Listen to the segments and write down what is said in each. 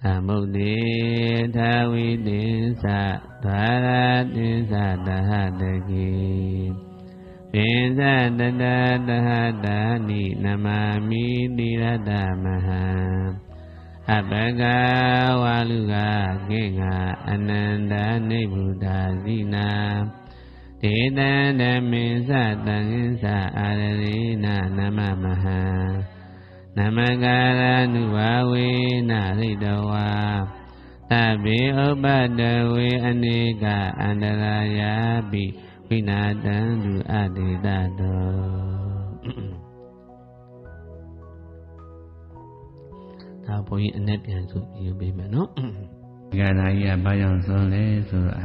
သမုဒ္ဒေသာဝိတိသဒွါရတိသတဟတကိပိသတတတဟတာနိနမမိတိရတမဟံအပကဝါလူကကိငါအနန္တနိဗ္ဗုဒာဇိနာဒေတံဓမ္မေသတံကိသအာရရေနနမမဟံနမကာရနုဘာဝေနရိတဝါသဗ္ဗေဥပတ္တဝေအနေကအန္တရာယာပိဝိနာတံသူအတေတတောဒါဘုန်းကြီးအနဲ့ပြန်ဆိုပြပေးမယ်နော်ဒီကရာကြီးကဘာကြောင့်ဆုံးလဲဆိုတော့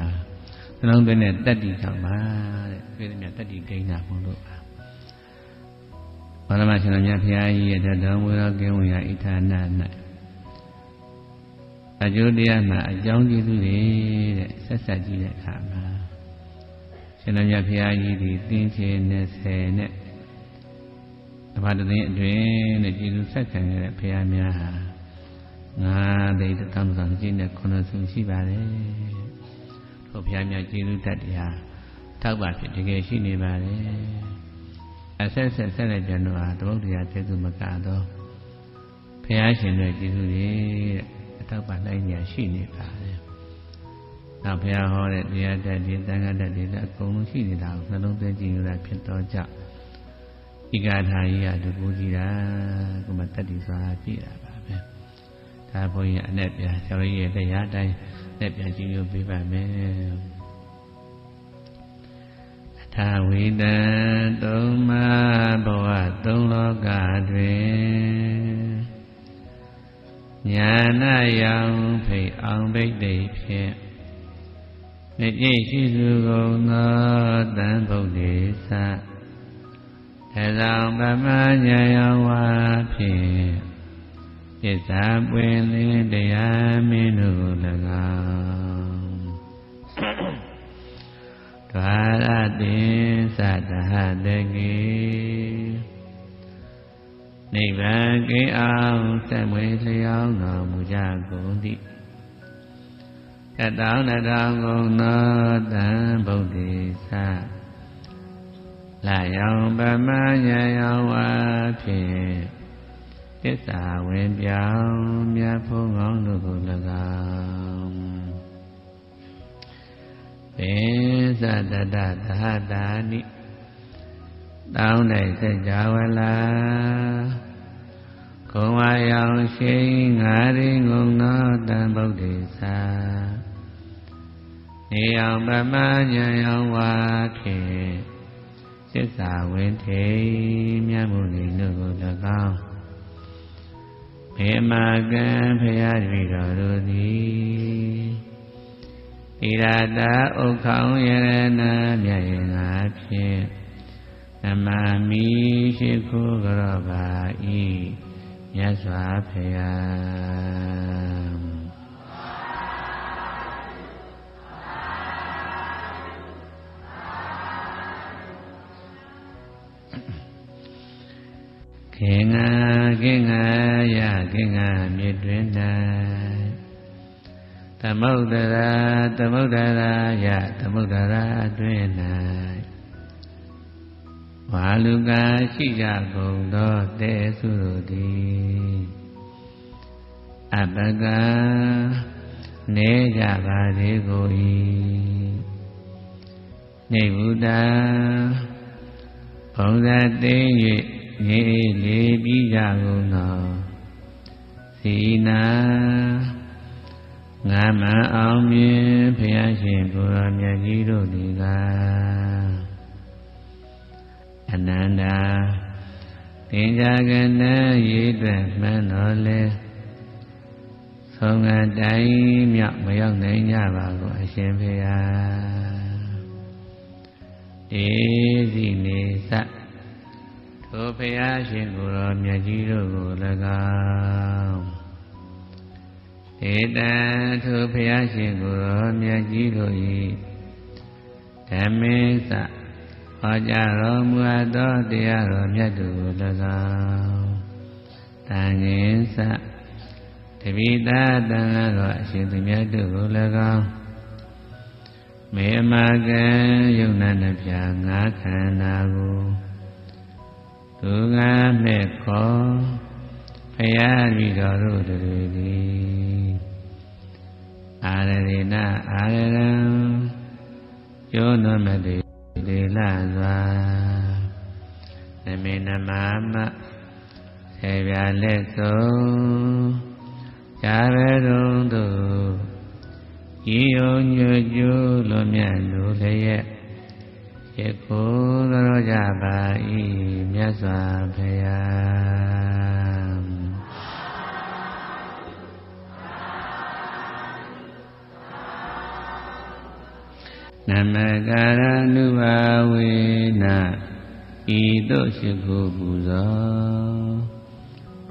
နှလုံးသွင်းတဲ့တတ္တိကြောင့်ပါတဲ့ပြေးသမျှတတ္တိဒိဋ္ဌာဘုံတို့ပါဘာလမရှင်တော်မြတ်ဖရာကြီးရဲ့တော်မူသောကင်းဝေယဣထာနာ၌အကျိုးတရားမှာအကြောင်းကျေးဇူးတွေတဲ့ဆက်ဆက်ကြည့်တဲ့အခါမှာရှင်တော်မြတ်ဖရာကြီးဒီသင်္ချေ20နဲ့တပါးတည်းအတွင်းနဲ့ကျေးဇူးဆက်ခံရတဲ့ဖရာများဟာ9သိန်းတောင်းဆောင်ခြင်းနဲ့9ဆူရှိပါတယ်ထို့ဖရာများကျေးဇူးတတ်တရားထောက်ပါဖြစ်တကယ်ရှိနေပါတယ်အဆက်လက်ကြံတော့သမုဒ္ဒရာကျေးဇူးမကတော့ဘုရားရှင်ရဲ့ကျေးဇူးတွေအထောက်ပံ့နိုင်ညာရှိနေပါတယ်။နောက်ဘုရားဟောတဲ့တရားတတ်တွေသံဃာတတ်တွေလည်းအကုန်လုံးရှိနေတာကိုနှလုံးသွင်းကြည့်ရတာဖြစ်တော့ကြောင့်ဤဂါထာကြီးကဒီကိုကြည့်တာကိုမတတ်တည်စွာကြည့်တာပါပဲ။ဒါဘုန်းကြီးအနဲ့ပြဆရာကြီးရဲ့တရားတိုင်းနဲ့ပြန်ကြည့်လို့ပြပါမယ်။သာဝိတံသုံးမဘဝသုံးလောကတွင်ညာနာယောင်ဖိတ်အောင်ဘိတ်တိဖြင့်မြင့်ရှိစုကုန်သောတန်ဗုဒ္ဓေသထေဆောင်ဗမညာယောဝါဖြင့်ပစ္စာပွင့်လင်းတရားမင်းတို့၎င်းဒွါရတိသတဟတကိနိဗ္ဗာန်ကိအောင်ဆက်မွေလျောင်းတော်မူကြကုန်သည့်တတောင်းတထောင်ကုန်သောတန်ဗုဒ္ဓေသလာယောင်ဗမညာယောဝါဖြင့်သစ္စာဝင်ပြောင်းမြတ်ဖုံးကောင်းတို့ကို၎င်းပိသတတသဟတာနိတောင်းတဲ့စကြဝဠာခုံဝါရောင်ရှိငါးရင်းငုံသောတန်ဗုဒ္ဓေသာနေအောင်ဗမညာယောဝါဖြင့်သစ္စာဝင်ထေမြတ်မှုနေတို့ကို၎င်းဘေမာကံဖရာတပည့်တော်တို့သည်ဣရာတာဥက္ခေါင်ယရဏမြတ်ရင်ငါဖြင့်နမမိရှိခိုးကြောပါဤမြတ်စွာဘုရားခင်ငါရခင်ငါမြစ်တွင်၌သမုဒ္ဒရာယသမုဒ္ဒရာအတွင်၌ဝါလူကရှိကြကုန်သောတေစုတို့သည်အပကနေကြပါစေကို၏နေဗုဒ္ဓဘုံသာသိ၍နေလေပြီးကြကုန်သောစီနာငါမအောင်မြင်ဘုရားရှင်ကိုယ်တော်မြတ်ကြီးတို့သည်ကအနန္တာသင်္ကြကနရေအတွက်မှန်တော်လဲဆုံးကတိုင်းမြောက်မရောက်နိုင်ကြပါဘူးအရှင်ဘုရားဧစီနေသထိုဘုရားရှင်ကိုယ်တော်မြတ်ကြီးတို့ကို၎င်းဧတံထိုဘုရားရှင်ကိုယ်တော်မြတ်ကြီးတို့၏ဓမ္မေသဟောကြားတော်မူအပ်သောတရားတော်မြတ်တို့ကို၎င်းတန်ငင်္စ တပိသတန်လာသောအရှင်သူမြတ်တို့ကို၎င်းမေအမကံယုံနာနှပြငါးခန္ဓာကိုသူငါမဲ့ခေါ်ဖယားပြီးတော်တို့တွေသည်အာရရေနအာရရံယောနမတိဒေလစွာနမေနမမဆေပြလက်ဆုံးဇာဘရုံတို့ဤယုံညွတ်ကျိုးလွန်မြတ်လိုလျက်ယခုသောကြပါ၏မြတ်စွာဘုရားနမကာရနုဘာဝေနဤသို့ရှိခုပူဇော်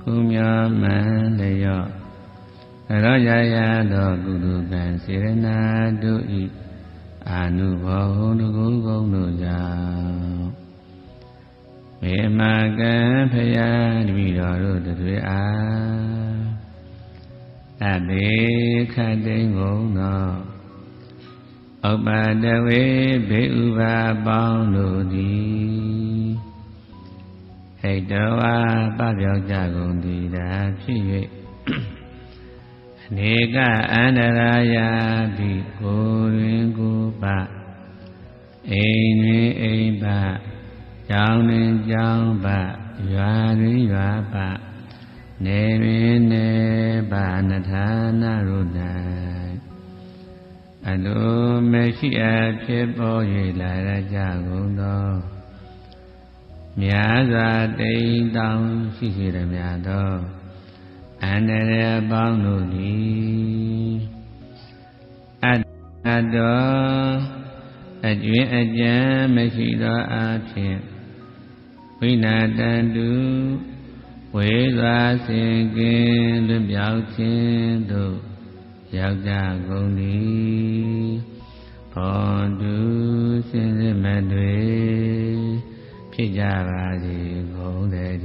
ခုမြောမှန်လျော့ရောကြရသောကုသိုလ်ကံစေရနာတို့ဤအာနုဘောဟောတကုကုံတို့ကြောင့်မေမကံဖယားတပည့်တော်တို့တွေအားအဘေခတ်တိန်ကုန်သောဥပတဝေဘေဥပါပေါင်းတို့သည်ဟိတဝါပပြောက်ကြကုန်သည်သာဖြစ်၍အနေကအန္တရာယာတိကိုယ်တွင်ကိုယ်ပအိမ်တွင်အိမ်ပကျောင်းတွင်ကျောင်းပရွာတွင်ရွာပနေတွင်နေပနထာနာရုဏအလိုမရှိအပ်ဖြစ်ပေါ်၍လာရကြကုန်သောမြတ်စွာတိမ်တောင်ရှိစေရမြတ်သောအန္တရာယ်ပေါင်းတို့သည်အတ္တအကျွင်းအကြံမရှိသောအဖြစ်ဝိနာတန္တုဝေသာစင်ကင်းလွတ်ပြောက်ခြင်းတို့ရောက်ကြကုန်သည်ဖော်တုစင်စစ်မတွေဖြစ်ကြပါစေကုန်တည်း